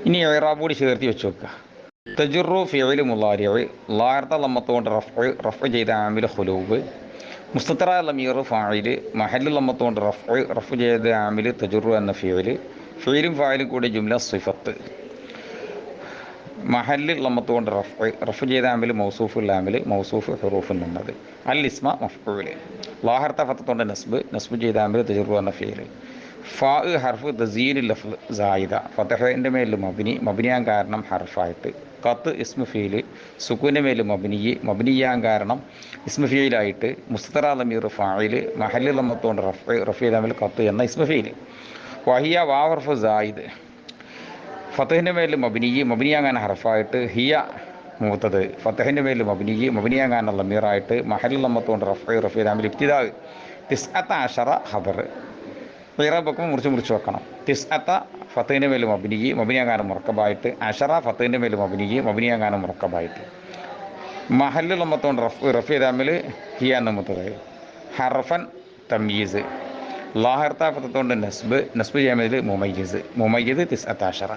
ഇനി ഇറാബ് കൂടി ചേർത്തി വെച്ച് വെക്കുക. തജുറു ഫിഇലു മുളാരിഅ് ലാർത്ത ലമ്മത്തുകൊണ്ട് റഫ് ചെയ്ത ആമിൽ ഖുലൂബ് മുസ്തത്തറ ലമീർ ഫായില് മഹല്ലു ലമ്മത്തുകൊണ്ട് റഫ് ചെയ്ത ആമിൽ തജുറു എന്ന ഫിഇലും ഫായിലും കൂടി ജുംല സിഫത്ത് മഹല്ല് ലമ്മത്തുകൊണ്ട് റഫ് ചെയ്ത ആമിൽ മൗസൂഫുൽ ആമിൽ മൗസൂഫ് ഹുറൂഫുൻ എന്നത് അൽ ഇസ്മ മഫ്ഊല് ലാഹർത്ത ഫത്തത്തോണ്ട് നസ്ബ് ചെയ്ത ആമിൽ തജുറു എന്ന ഫിഇല് ഫാ ഹർഫ് തസീൽ ലഫ്ള് സായിദ ഫതഹൻ്റെ മേൽ മബ്നിയാൻ കാരണം ഹർഫായിട്ട് ഖത്ത് ഇസ്മു ഫീല് സുക്കൂൻ്റെ മേൽ മബ്നിയാൻ കാരണം ഇസ്മു ഫീലായിട്ട് മുസ്തറ ലമീർ ഫായില് മഹല്ല് ലമ്മത്തുകൊണ്ട് റഫ് ചെയ്ത ആമിൽ ഖത്ത് എന്ന ഇസ്മു ഫീല് വഹിയ വാവ് ഹർഫ് സായിദ് ഫത്തഹിൻ്റെ മേൽ മബ്നിയാകാൻ ഹർഫായിട്ട് ഹിയ മൂത്തത് ഫത്തഹിൻ്റെ മേൽ മബ്നിയാകാൻ ലമീറായിട്ട് മഹല്ലു ലമ്മത്തുകൊണ്ട് റഫ് ചെയ്താൽ ഇബ്തിദാ തിസ്അത്ത അശറ ഖബർ ഇറാബൊക്കെ മുറിച്ച് വെക്കണം. തിസ്അത്ത ഫത്തഹിൻ്റെ മേൽ മബ്നിയാകാൻ മുറക്കബായിട്ട് അശറ ഫത്തഹിൻ്റെ മേൽ മബ്നിയാകാൻ മുറക്കബായിട്ട് മഹല്ലു ലമ്മത്തുകൊണ്ട് റഫ് ചെയ്താൽ ഹിയ എന്ന മൂത്തത് ഹർഫൻ തമീസ് ലാഹിർത്ത ഫത്തത്തോണ്ട് നസ്ബ് ചെയ്യുന്നതിൽ മുമയ്യിസ് തിസ്അത്ത അശറ.